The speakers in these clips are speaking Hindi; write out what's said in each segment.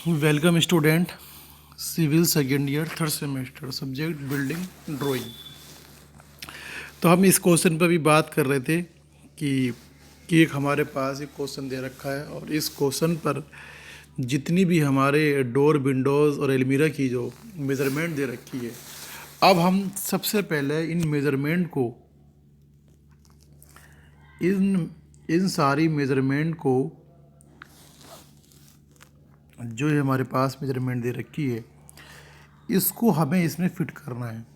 Welcome student, civil second year third semester, subject building drawing. तो हम इस क्वेश्चन पर भी बात कर रहे थे कि एक हमारे पास एक क्वेश्चन दे रखा है और इस क्वेश्चन पर जितनी भी हमारे डोर, विंडोज़ और अलमीरा की जो मेज़रमेंट दे रखी है, अब हम सबसे पहले इन मेज़रमेंट को इन सारी मेज़रमेंट को जो है हमारे पास मेजरमेंट दे रखी है, इसको हमें इसमें फिट करना है।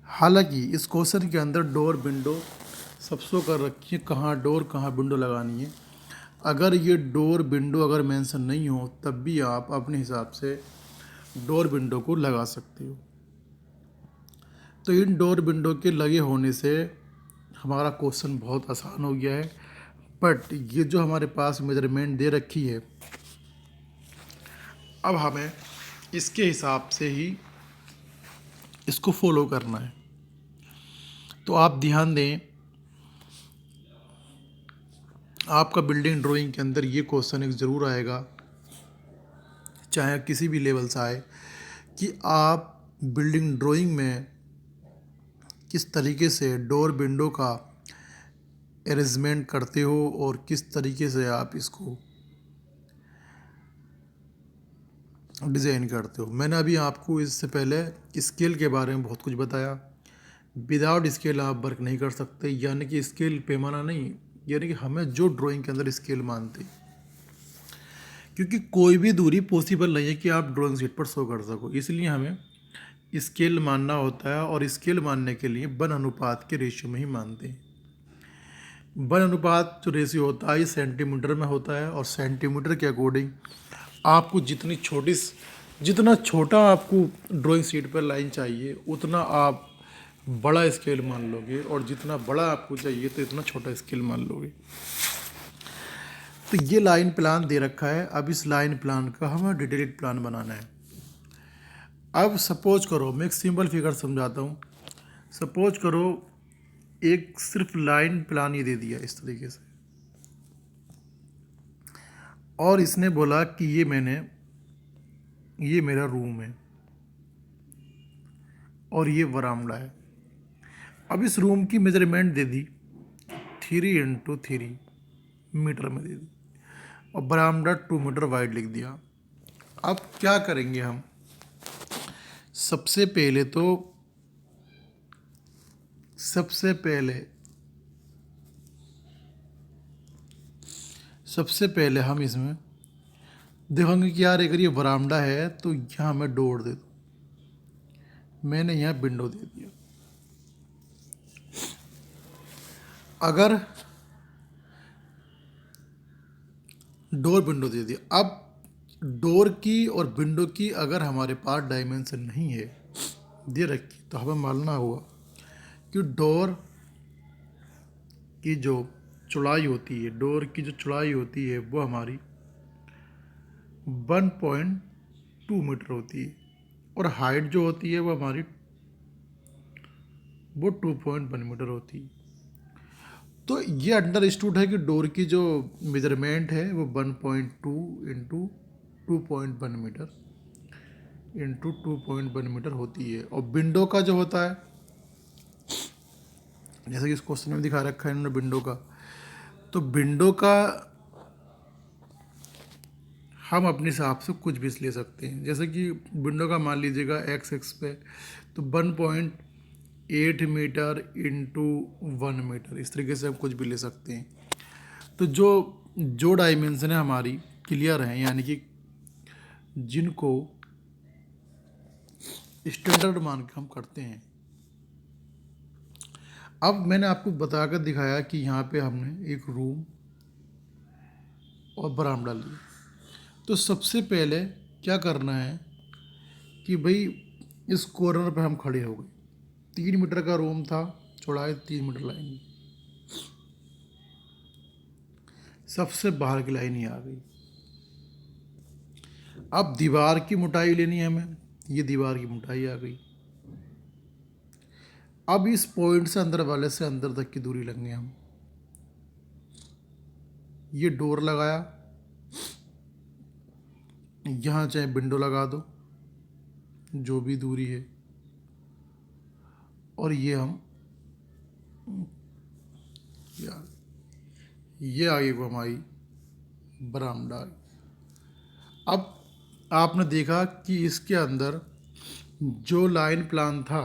हालांकि इस क्वेश्चन के अंदर डोर, विंडो सब शो कर रखी है, कहाँ डोर कहाँ विंडो लगानी है। अगर ये डोर, विंडो अगर मेंशन नहीं हो तब भी आप अपने हिसाब से डोर, विंडो को लगा सकते हो। तो इन डोर, विंडो के लगे होने से हमारा क्वेश्चन बहुत आसान हो गया है। बट ये जो हमारे पास मेजरमेंट दे रखी है, अब हमें इसके हिसाब से ही इसको फॉलो करना है। तो आप ध्यान दें, आपका बिल्डिंग ड्राइंग के अंदर ये क्वेश्चन एक ज़रूर आएगा, चाहे किसी भी लेवल से आए, कि आप बिल्डिंग ड्राइंग में किस तरीके से डोर, विंडो का अरेंजमेंट करते हो और किस तरीके से आप इसको डिज़ाइन करते हो। मैंने अभी आपको इससे पहले स्केल के बारे में बहुत कुछ बताया। विदाउट स्केल आप वर्क नहीं कर सकते, यानी कि स्केल पैमाना नहीं, यानी कि हमें जो ड्राइंग के अंदर स्केल मानते हैं, क्योंकि कोई भी दूरी पॉसिबल नहीं है कि आप ड्राइंग शीट पर शो कर सको, इसलिए हमें स्केल मानना होता है। और स्केल मानने के लिए 1 अनुपात के रेशियो में ही मानते हैं। 1 अनुपात जो रेशियो होता है ये सेंटीमीटर में होता है, और सेंटीमीटर के अकॉर्डिंग आपको जितना छोटा आपको ड्राइंग शीट पर लाइन चाहिए उतना आप बड़ा स्केल मान लोगे, और जितना बड़ा आपको चाहिए तो इतना छोटा स्केल मान लोगे। तो ये लाइन प्लान दे रखा है। अब इस लाइन प्लान का हमें डिटेल्ड प्लान बनाना है। अब सपोज करो, मैं एक सिंपल फिगर समझाता हूँ। सपोज करो एक सिर्फ लाइन प्लान ही दे दिया इस तरीके से, और इसने बोला कि ये मेरा रूम है और ये वरामदा है। अब इस रूम की मेजरमेंट दे दी 3x3 मीटर में दे दी, और बरामदा 2 मीटर वाइड लिख दिया। अब क्या करेंगे हम, सबसे पहले हम इसमें देखेंगे कि यार अगर ये बरामदा है तो यहाँ मैं डोर दे दूँ। मैंने यहाँ विंडो दे दिया। अगर डोर, विंडो दे दिया, अब डोर की और विंडो की अगर हमारे पास डायमेंशन नहीं है दे रखी, तो हमें मानना होगा कि डोर की जो चौड़ाई होती है, वो हमारी 1.2 मीटर होती है, और हाइट जो होती है वो हमारी 2.1 मीटर होती है। तो ये अंडरस्टूड है कि डोर की जो मेजरमेंट है वो 1.2 इंटू 2.1 मीटर इंटू 2.1 मीटर होती है। और विंडो का जो होता है, जैसे कि इस क्वेश्चन में दिखा रखा है इन्होंने विंडो का, तो विंडो का हम अपने हिसाब से कुछ भी ले सकते हैं। जैसे कि विंडो का मान लीजिएगा एक्स पे, तो 1.8 मीटर इंटू 1 मीटर, इस तरीके से हम कुछ भी ले सकते हैं। तो जो डायमेंशन है हमारी क्लियर हैं, यानी कि जिनको स्टैंडर्ड मान के हम करते हैं। अब मैंने आपको बताकर दिखाया कि यहाँ पे हमने एक रूम और बरामदा लिया। तो सबसे पहले क्या करना है कि भाई इस कॉर्नर पे हम खड़े हो गए। 3 मीटर का रूम था, चौड़ाई 3 मीटर लाइन, सबसे बाहर की लाइन ही आ गई। अब दीवार की मोटाई लेनी है हमें, ये दीवार की मोटाई आ गई। अब इस पॉइंट से अंदर वाले से अंदर तक की दूरी लेंगे हम। ये डोर लगाया, यहाँ चाहे विंडो लगा दो जो भी दूरी है, और ये हम ये आगे को हमारी बरामदा। अब आपने देखा कि इसके अंदर जो लाइन प्लान था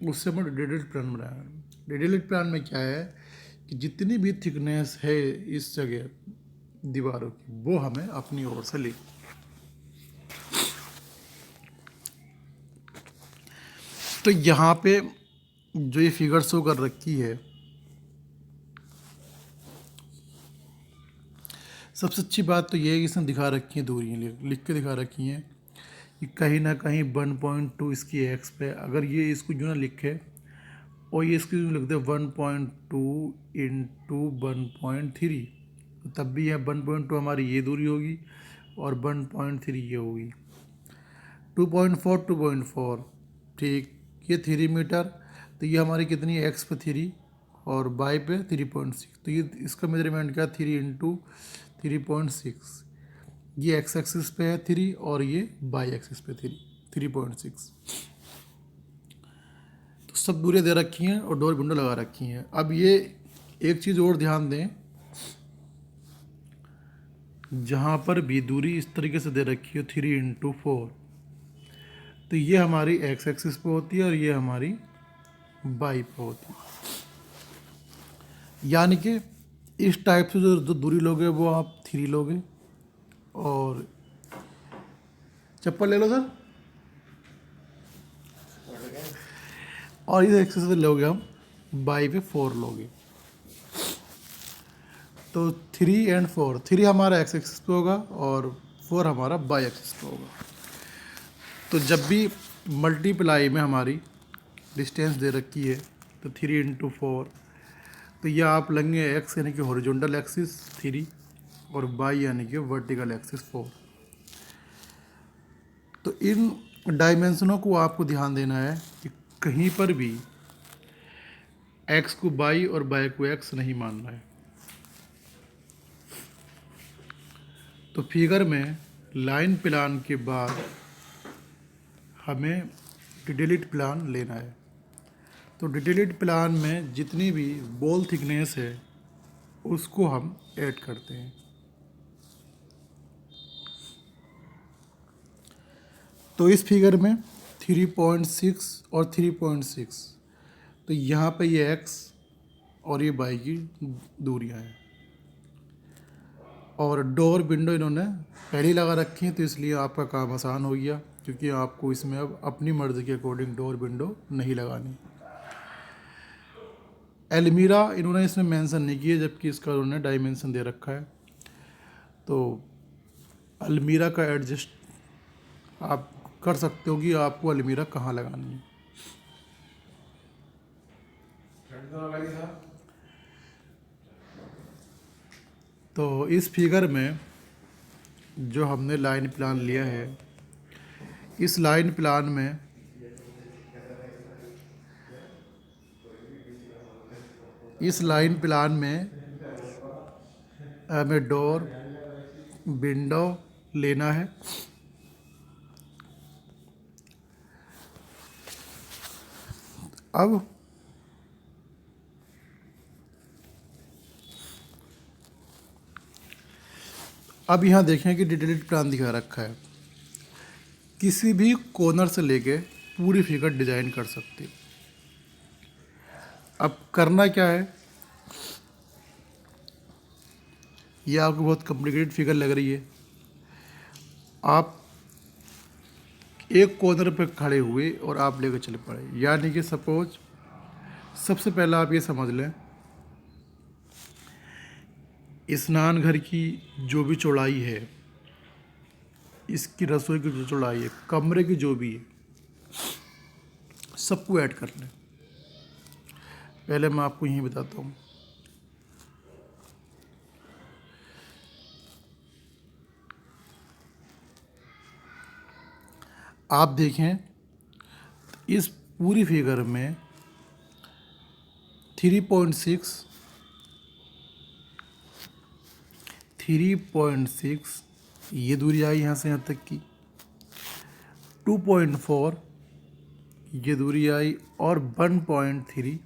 उससे हमने डिटेल्ड प्लान बनाया। डिटेल्ड प्लान में क्या है कि जितनी भी थिकनेस है इस जगह दीवारों की वो हमें अपनी ओर से ले। तो यहाँ पे जो ये फिगर शो कर रखी है, सबसे अच्छी बात तो ये है कि इसने दिखा रखी है दूरियाँ, लिख के दिखा रखी हैं कि कहीं ना कहीं 1.2 इसकी एक्स पे, अगर ये इसको जो ना लिखे और ये इसको लिख दे 1.2 इंटू 1.3, तब भी यह 1.2 हमारी ये दूरी होगी और 1.3 ये होगी। 2.4 2.4 ठीक, ये 3 मीटर, तो ये हमारी कितनी एक्स पे 3 और बाई पे 3.6, तो ये इसका मेजरमेंट क्या 3 इंटू 3.6, ये एक्स एक्सिस पे है 3 और ये बाई एक्सिस पे 3.6। तो सब दूरियाँ दे रखी हैं और डोर विंडो लगा रखी हैं। अब ये एक चीज़ और ध्यान दें, जहाँ पर भी दूरी इस तरीके से दे रखी है 3 इंटू 4, तो ये हमारी एक्स एक्सिस पे होती है और ये हमारी बाई पे होती है। यानी कि इस टाइप से जो दूरी लोगे वो आप 3 लोगे, और चप्पल ले लो सर, और इस एक्सिस पे लोगे हम बाई पे 4 लोगे। तो 3 और 4, 3 हमारा एक्स एक्सिस पे होगा और 4 हमारा बाई एक्सिस पे होगा। तो जब भी मल्टीप्लाई में हमारी डिस्टेंस दे रखी है तो 3 इंटू 4, तो यह आप लेंगे एक्स यानी कि हॉरिजॉन्टल एक्सिस 3 और बाई यानी कि वर्टिकल एक्सिस 4। तो इन डायमेंशनों को आपको ध्यान देना है कि कहीं पर भी एक्स को बाई और बाई को एक्स नहीं मानना है। तो फिगर में लाइन प्लान के बाद हमें डिटेल्ड प्लान लेना है। तो डिटेल्ड प्लान में जितनी भी बॉल थिकनेस है उसको हम ऐड करते हैं। तो इस फिगर में 3.6 और 3.6, तो यहाँ पे ये एक्स और ये बाई की दूरियाँ हैं, और डोर विंडो इन्होंने पहले ही लगा रखी हैं, तो इसलिए आपका काम आसान हो गया, क्योंकि आपको इसमें अब अपनी मर्ज़ी के अकॉर्डिंग डोर विंडो नहीं लगानी। एलमीरा इन्होंने इसमें मेंशन नहीं किया, जबकि इसका उन्होंने डायमेंशन दे रखा है। तो अलमीरा का एडजस्ट आप कर सकते हो कि आपको अलमीरा कहाँ लगानी है। तो इस फिगर में जो हमने लाइन प्लान लिया है, इस लाइन प्लान में हमें डोर विंडो लेना है। अब यहाँ देखें कि डिटेल्ड प्लान दिखा रखा है, किसी भी कॉर्नर से लेके पूरी फिगर डिजाइन कर सकते। अब करना क्या है, ये आपको बहुत कॉम्प्लिकेटेड फिगर लग रही है। आप एक कॉर्नर पे खड़े हुए और आप लेकर चले पड़े, यानी कि सपोज सबसे पहला आप ये समझ लें, स्नान घर की जो भी चौड़ाई है, इसकी रसोई की जो चौड़ाई है, कमरे की जो भी है, सबको ऐड कर लें। पहले मैं आपको यही बताता हूँ। आप देखें इस पूरी फिगर में 3.6 3.6 ये दूरी आई यहाँ से यहाँ तक की, 2.4 ये दूरी आई, और 1.3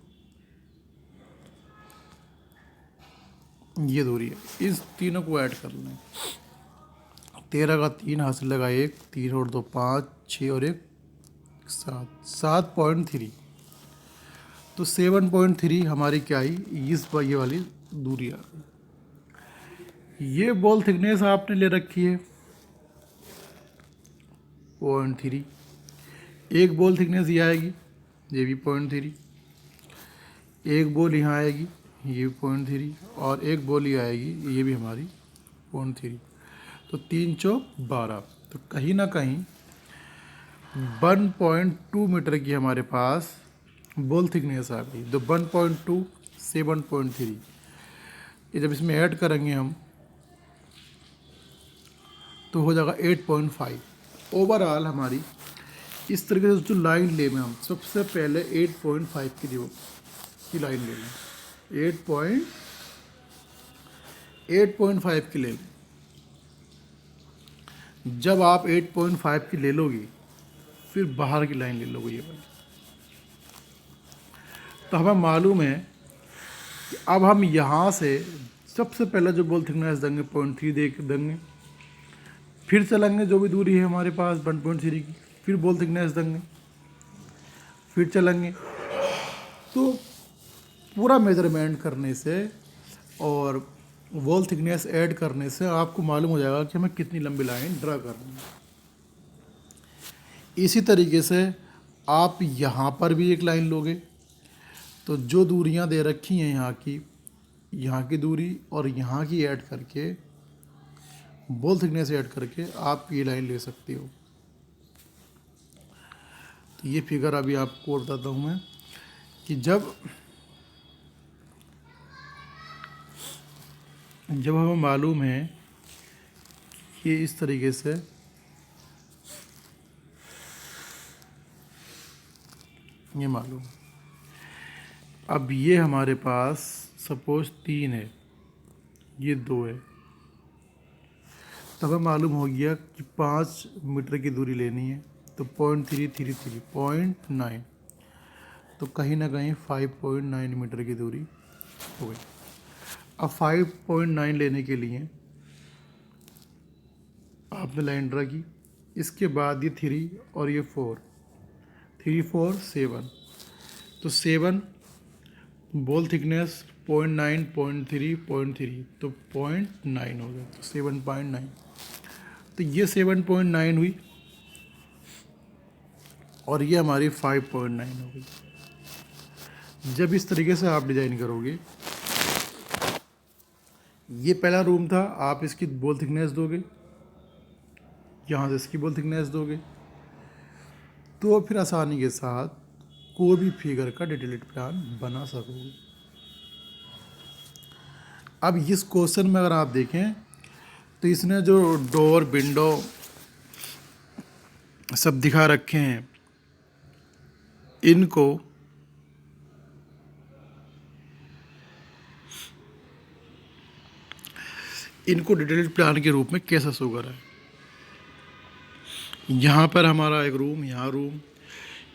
ये दूरी है। इस तीनों को ऐड कर लें, 13 का 3 हासिल लगा 1, 3 और 2 5, 6 और 1 7, 7.3। तो 7.3 हमारी क्या आई, इस ये वाली दूरी आ गई। ये बॉल थिकनेस आपने ले रखी है 0.3, एक बॉल थिकनेस ये आएगी, ये भी 0.3, एक बॉल यहाँ आएगी, ये भी 0.3, और एक बॉल ये आएगी, ये भी हमारी 0.3। तो 3 चौक 12। तो कहीं ना कहीं 1.2 मीटर की हमारे पास बॉल थिकनेस आ गई। तो 1.2 7.3, ये जब इसमें ऐड करेंगे हम तो हो जाएगा 8.5। ओवरऑल हमारी इस तरीके से जो लाइन ले में हम सबसे पहले 8.5 की लाइन ले लें, 8.5 की ले लें। जब आप 8.5 की ले लोगी फिर बाहर की लाइन ले लोगे ये वाली, तो हमें मालूम है कि अब हम यहाँ से सबसे पहले जो बॉल थिकनेस देंगे 0.3 देंगे, फिर चलेंगे जो भी दूरी है हमारे पास 1.3 की, फिर बॉल थिकनेस देंगे, फिर चलेंगे। तो पूरा मेजरमेंट करने से और बॉल थिकनेस ऐड करने से आपको मालूम हो जाएगा कि हमें कितनी लंबी लाइन ड्रा करनी है। इसी तरीके से आप यहाँ पर भी एक लाइन लोगे, तो जो दूरियाँ दे रखी हैं यहाँ की दूरी और यहाँ की ऐड करके, बॉल थिकनेस ऐड करके आप ये लाइन ले सकते हो। तो ये फिगर अभी आपको बताता हूँ मैं कि जब हमें मालूम है कि इस तरीके से ये मालूम, अब ये हमारे पास सपोज 3 है, ये 2 है, तब हमें मालूम हो गया कि 5 मीटर की दूरी लेनी है। तो 0.333.9, तो कहीं ना कहीं 5.9 मीटर की दूरी हो गई। अब 5.9 लेने के लिए आपने लाइन ड्रा की, इसके बाद ये 3 और ये 4, 3 4 7, तो 7 बॉल थिकनेस 0.9 0.3 0.3, तो 0.9 हो गया, तो 7.9। तो ये 7.9 हुई और ये हमारी 5.9 हो गई। जब इस तरीके से आप डिज़ाइन करोगे, ये पहला रूम था, आप इसकी बॉल थिकनेस दोगे, यहाँ से इसकी बॉल थिकनेस दोगे, तो फिर आसानी के साथ कोई भी फिगर का डिटेल्ड प्लान बना सकोगे। अब इस क्वेश्चन में अगर आप देखें तो इसने जो डोर विंडो सब दिखा रखे हैं, इनको डिटेल्ड प्लान के रूप में कैसा शो करा है। यहाँ पर हमारा एक रूम, यहाँ रूम,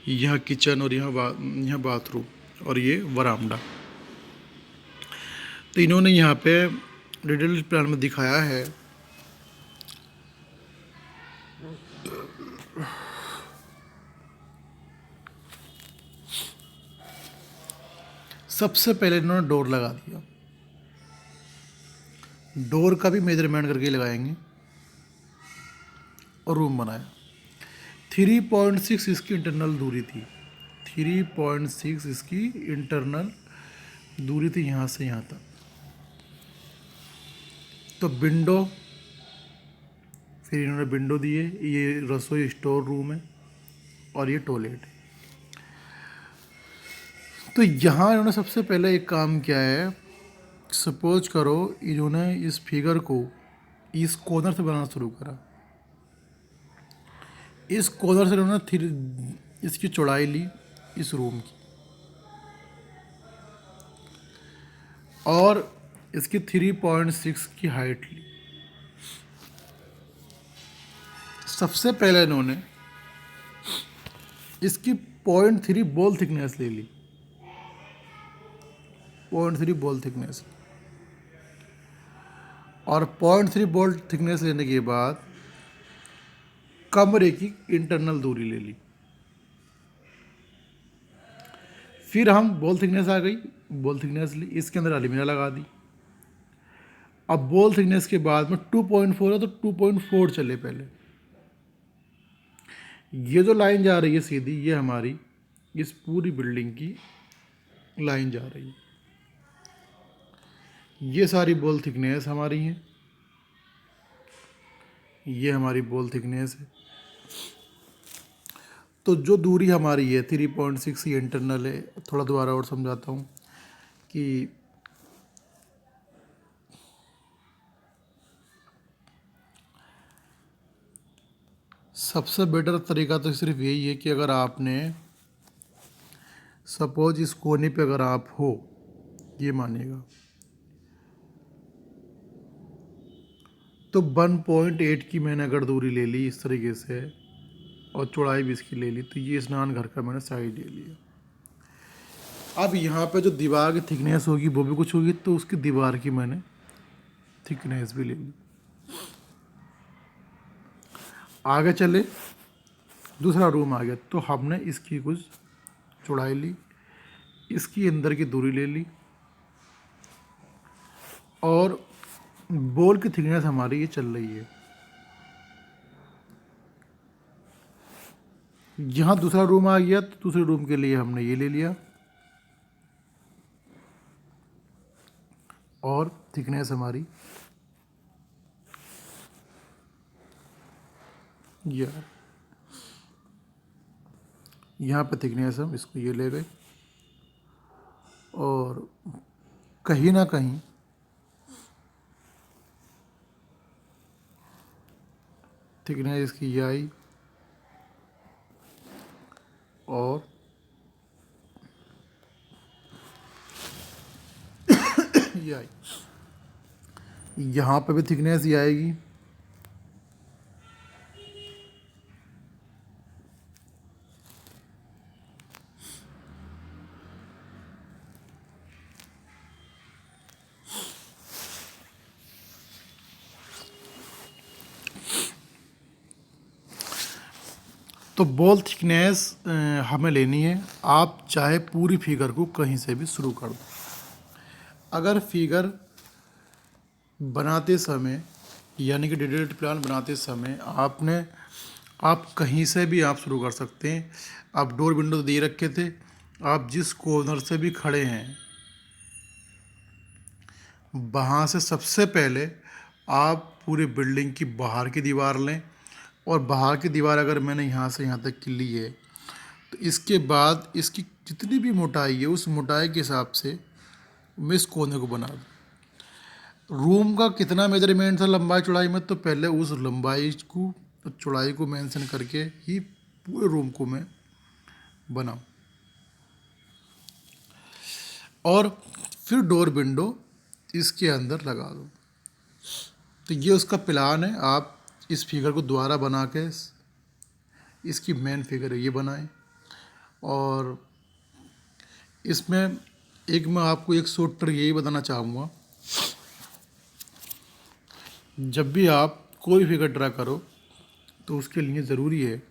यहाँ किचन और यहाँ बाथरूम और ये वरामदा। तो इन्होंने यहाँ पे डिटेल्ड प्लान में दिखाया है सबसे पहले इन्होंने डोर लगा दिया, डोर का भी मेजरमेंट करके लगाएंगे और रूम बनाया। 3.6 इसकी इंटरनल दूरी थी, 3.6 इसकी इंटरनल दूरी थी यहाँ से यहाँ तक। तो विंडो, फिर इन्होंने विंडो दिए, ये रसोई स्टोर रूम है और ये टॉयलेट है। तो यहाँ इन्होंने सबसे पहले एक काम किया है, सपोज करो इन्होंने इस फिगर को इस कॉर्नर से बनाना शुरू करा, इस कॉर्नर से इन्होंने इसकी चौड़ाई ली इस रूम की और इसकी 3.6 की हाइट ली। सबसे पहले इन्होंने इसकी 0.3 बॉल थिकनेस ले ली, 0.3 बॉल थिकनेस, और 0.3 बॉल थिकनेस लेने के बाद कमरे की इंटरनल दूरी ले ली। फिर हम बॉल थिकनेस आ गई, बॉल थिकनेस ली, इसके अंदर एल्यूमिना लगा दी। अब बॉल थिकनेस के बाद में 2.4 है तो 2.4 चले पहले। ये जो लाइन जा रही है सीधी, ये हमारी इस पूरी बिल्डिंग की लाइन जा रही है। ये सारी बॉल थिकनेस हमारी है, ये हमारी बॉल थिकनेस है। तो जो दूरी हमारी है 3.6 ये इंटरनल है। थोड़ा दोबारा और समझाता हूँ कि सबसे बेटर तरीका तो सिर्फ यही है कि अगर आपने सपोज इस कोने पे अगर आप हो, ये मानिएगा, तो 1.8 की मैंने अगर दूरी ले ली इस तरीके से और चौड़ाई भी इसकी ले ली, तो ये स्नान घर का मैंने साइड ले लिया। अब यहाँ पे जो दीवार की थिकनेस होगी वो भी कुछ होगी, तो उसकी दीवार की मैंने थिकनेस भी ले ली। आगे चले, दूसरा रूम आ गया, तो हमने इसकी कुछ चौड़ाई ली, इसकी अंदर की दूरी ले ली, और बॉल की थिकनेस हमारी ये चल रही है। यहाँ दूसरा रूम आ गया, तो दूसरे रूम के लिए हमने ये ले लिया, और थिकनेस हमारी यार, यहाँ पे थिकनेस हम इसको ये ले गए, और कहीं ना कहीं थिकनेस इसकी ये आई, और ये आई, यहाँ पे भी थिकनेस ये आएगी, तो बॉल थिकनेस हमें लेनी है। आप चाहे पूरी फिगर को कहीं से भी शुरू कर दो। अगर फिगर बनाते समय यानी कि डिटेल्ड प्लान बनाते समय आप कहीं से भी आप शुरू कर सकते हैं। आप डोर विंडो दे रखे थे, आप जिस कॉर्नर से भी खड़े हैं वहाँ से सबसे पहले आप पूरी बिल्डिंग की बाहर की दीवार लें, और बाहर की दीवार अगर मैंने यहाँ से यहाँ तक की ली है, तो इसके बाद इसकी जितनी भी मोटाई है उस मोटाई के हिसाब से मैं इस कोने को बना दूँ। रूम का कितना मेजरमेंट था लंबाई चौड़ाई में, तो पहले उस लंबाई को चौड़ाई को मेंशन करके ही पूरे रूम को मैं बनाऊँ, और फिर डोर विंडो इसके अंदर लगा दो। तो ये उसका प्लान है। आप इस फिगर को दोबारा बना के इसकी मेन फिगर है ये बनाएं। और इसमें एक मैं आपको एक शॉर्ट ट्रिक यही बताना चाहूँगा, जब भी आप कोई फिगर ड्रा करो तो उसके लिए ज़रूरी है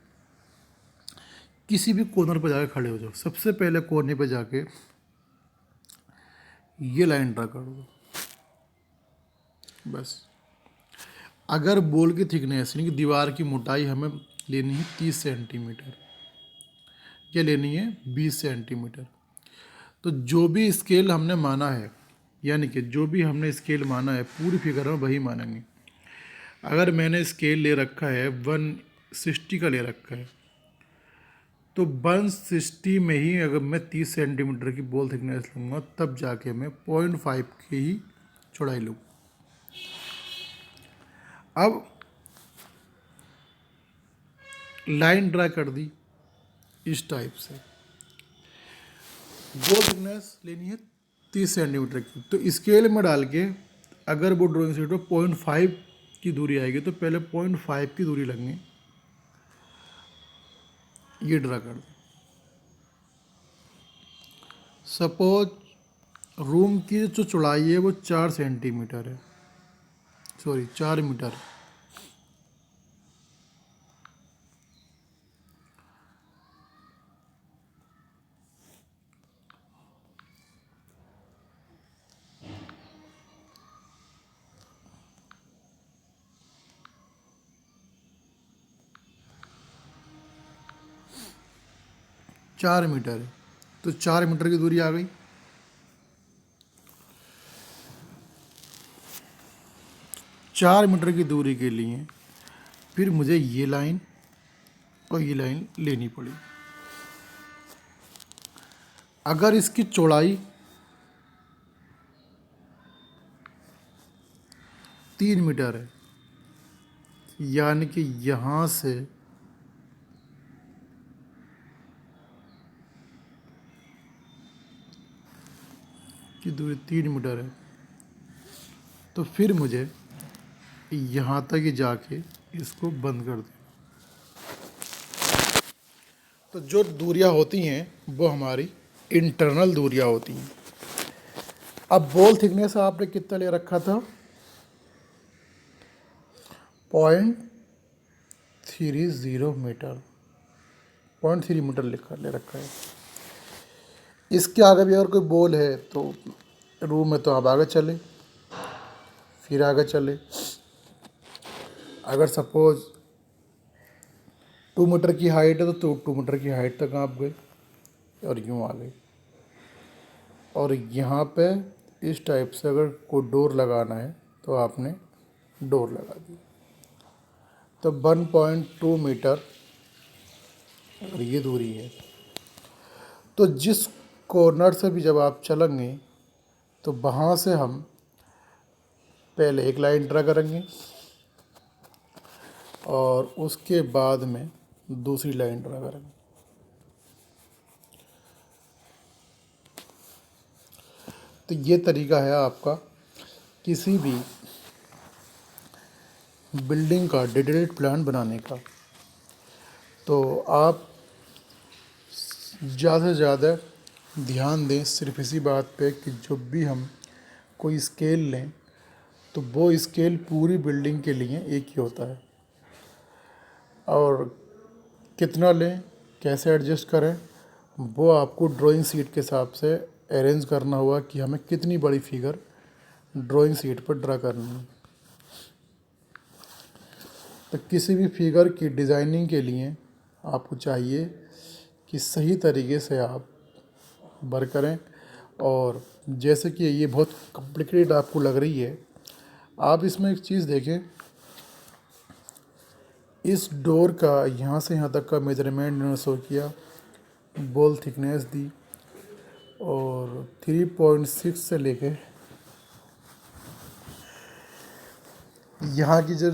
किसी भी कॉर्नर पर जाके खड़े हो जाओ। सबसे पहले कोने पर जाके ये लाइन ड्रा कर दो बस। अगर बॉल की थिकनेस यानी कि दीवार की मोटाई हमें लेनी है 30 सेंटीमीटर या लेनी है 20 सेंटीमीटर, तो जो भी स्केल हमने माना है यानी कि जो भी हमने स्केल माना है पूरी फिगर में वही मानेंगे। अगर मैंने स्केल ले रखा है 160 का ले रखा है, तो 160 में ही अगर मैं 30 सेंटीमीटर की बॉल थिकनेस लूँगा तब जाके मैं 0.5 की ही चौड़ाई लूँ। अब लाइन ड्रा कर दी इस टाइप से, बॉल थिकनेस लेनी है 30 सेंटीमीटर की, तो स्केल में डाल के अगर वो ड्राइंग शीट पर 0.5 की दूरी आएगी तो पहले 0.5 की दूरी लगेंगे, ये ड्रा कर दें। सपोज रूम की जो चौड़ाई है वो 4 सेंटीमीटर है, सॉरी 4 मीटर। चार मीटर है, तो 4 मीटर की दूरी आ गई। चार मीटर की दूरी के लिए फिर मुझे ये लाइन और ये लाइन लेनी पड़ी। अगर इसकी चौड़ाई 3 मीटर है, यानी कि यहाँ से की दूरी 3 मीटर है, तो फिर मुझे यहाँ तक ही जाके इसको बंद कर दें। तो जो दूरियां होती हैं वो हमारी इंटरनल दूरियां होती हैं। अब बॉल थिकनेस आपने कितना ले रखा था, 0.30 मीटर, 0.3 मीटर लिखा ले रखा है। इसके आगे भी अगर कोई बॉल है तो रूम में तो आप आगे चले, फिर आगे चले। अगर सपोज 2 मीटर की हाइट है तो 2 मीटर की हाइट तक आप गए और यूँ आ गए। और यहाँ पे इस टाइप से अगर कोई डोर लगाना है तो आपने डोर लगा दी। तो 1.2 मीटर और ये दूरी है। तो जिस कॉर्नर से भी जब आप चलेंगे तो वहाँ से हम पहले एक लाइन ड्रा करेंगे और उसके बाद में दूसरी लाइन ड्रा करेंगे। तो ये तरीका है आपका किसी भी बिल्डिंग का डिटेल्ड प्लान बनाने का। तो आप ज़्यादा से ज़्यादा ध्यान दें सिर्फ इसी बात पे कि जब भी हम कोई स्केल लें तो वो स्केल पूरी बिल्डिंग के लिए एक ही होता है, और कितना लें कैसे एडजस्ट करें वो आपको ड्राइंग शीट के हिसाब से अरेंज करना होगा कि हमें कितनी बड़ी फिगर ड्राइंग शीट पर ड्रा करनी है। तो किसी भी फिगर की डिज़ाइनिंग के लिए आपको चाहिए कि सही तरीके से आप वर्क करें। और जैसे कि ये बहुत कॉम्प्लिकेटेड आपको लग रही है, आप इसमें एक चीज़ देखें, इस डोर का यहाँ से यहाँ तक का मेजरमेंट इन्होंने शो किया, बॉल थिकनेस दी और 3.6 से लेके यहाँ की जो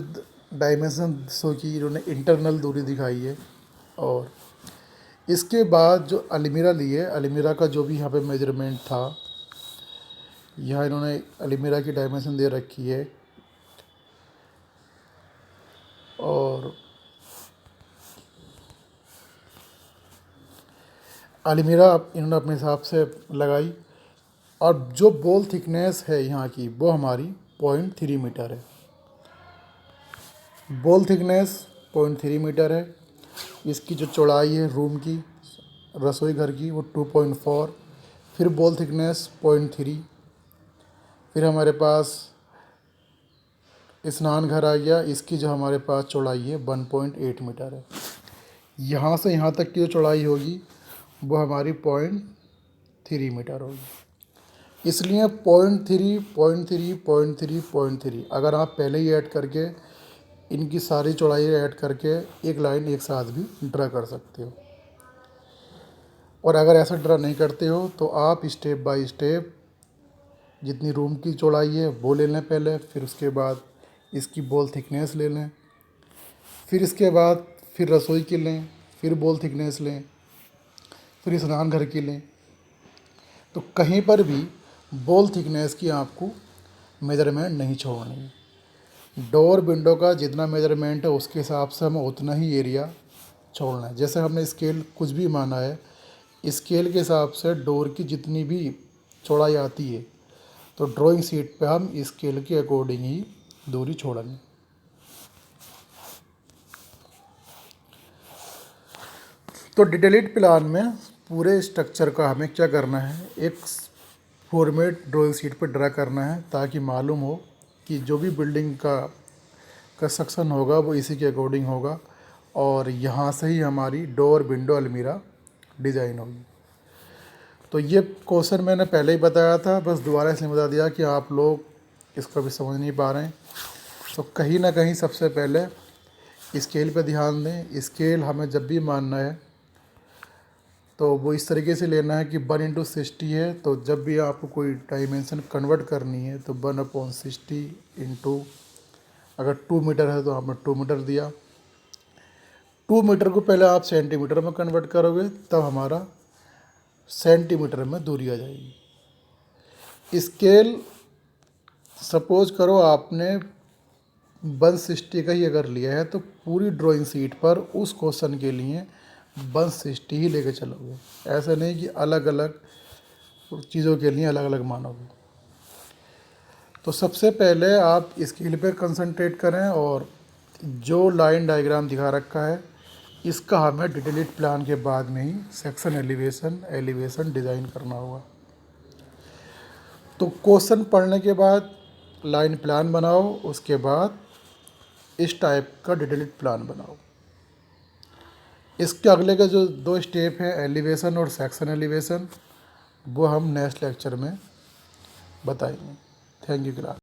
डायमेंशन शो की इन्होंने इंटरनल दूरी दिखाई है। और इसके बाद जो अलमीरा ली है, अलमीरा का जो भी यहाँ पे मेजरमेंट था, यहाँ इन्होंने अलमीरा की डायमेंशन दे रखी है और अलमीरा इन्होंने अपने हिसाब से लगाई। और जो बॉल थिकनेस है यहाँ की वो हमारी 0.3 मीटर है। बॉल थिकनेस 0.3 मीटर है। इसकी जो चौड़ाई है रूम की, रसोई घर की, वो 2.4, फिर बॉल थिकनेस 0.3, फिर हमारे पास स्नान घर आ गया, इसकी जो हमारे पास चौड़ाई है 1.8 मीटर है। यहाँ से यहाँ तक की जो चौड़ाई होगी वो हमारी 0.3 मीटर होगी। इसलिए 0.3, 0.3, 0.3, 0.3 अगर आप पहले ही ऐड करके इनकी सारी चौड़ाई ऐड करके एक लाइन एक साथ भी ड्रा कर सकते हो। और अगर ऐसा ड्रा नहीं करते हो तो आप स्टेप बाय स्टेप जितनी रूम की चौड़ाई है वो ले लें पहले, फिर उसके बाद इसकी बॉल थिकनेस ले लें, फिर इसके बाद फिर रसोई की लें, फिर बॉल थिकनेस लें, फिर स्नान घर की लें। तो कहीं पर भी बॉल थिकनेस की आपको मेजरमेंट नहीं छोड़नी है। डोर विंडो का जितना मेजरमेंट है उसके हिसाब से हमें उतना ही एरिया छोड़ना है। जैसे हमने स्केल कुछ भी माना है, स्केल के हिसाब से डोर की जितनी भी चौड़ाई आती है तो ड्राइंग शीट पे हम स्केल के अकॉर्डिंग ही दूरी छोड़ेंगे। तो डिटेल्ड प्लान में पूरे स्ट्रक्चर का हमें क्या करना है, एक फॉर्मेट ड्राइंग शीट पर ड्रा करना है ताकि मालूम हो कि जो भी बिल्डिंग का कंस्ट्रक्शन होगा वो इसी के अकॉर्डिंग होगा और यहाँ से ही हमारी डोर, विंडो, अलमीरा डिज़ाइन होगी। तो ये क्वेश्चन मैंने पहले ही बताया था, बस दोबारा इसलिए बता दिया कि आप लोग इसको भी समझ नहीं पा रहे हैं। तो कहीं ना कहीं सबसे पहले स्केल पे ध्यान दें। स्केल हमें जब भी मानना है तो वो इस तरीके से लेना है कि 1/60 है, तो जब भी आपको कोई डायमेंशन कन्वर्ट करनी है तो 1/60 इंटू, अगर 2 मीटर है तो आपने 2 मीटर दिया। 2 मीटर को पहले आप सेंटीमीटर में कन्वर्ट करोगे तब हमारा सेंटीमीटर में दूरी आ जाएगी। स्केल सपोज करो आपने 160 का ही अगर लिया है तो पूरी ड्राइंग शीट पर उस क्वेश्चन के लिए 160 ही लेके चलोगे, ऐसा नहीं कि अलग अलग चीज़ों के लिए अलग अलग मानोगे। तो सबसे पहले आप स्केल पे कंसंट्रेट करें और जो लाइन डायग्राम दिखा रखा है इसका हमें डिटेल्ड प्लान के बाद में ही सेक्शन एलिवेशन डिज़ाइन करना होगा। तो क्वेश्चन पढ़ने के बाद लाइन प्लान बनाओ, उसके बाद इस टाइप का डिटेल्ड प्लान बनाओ। इसके अगले के जो 2 स्टेप हैं, एलिवेशन और सेक्शन एलिवेशन, वो हम नेक्स्ट लेक्चर में बताएंगे। Thank you class.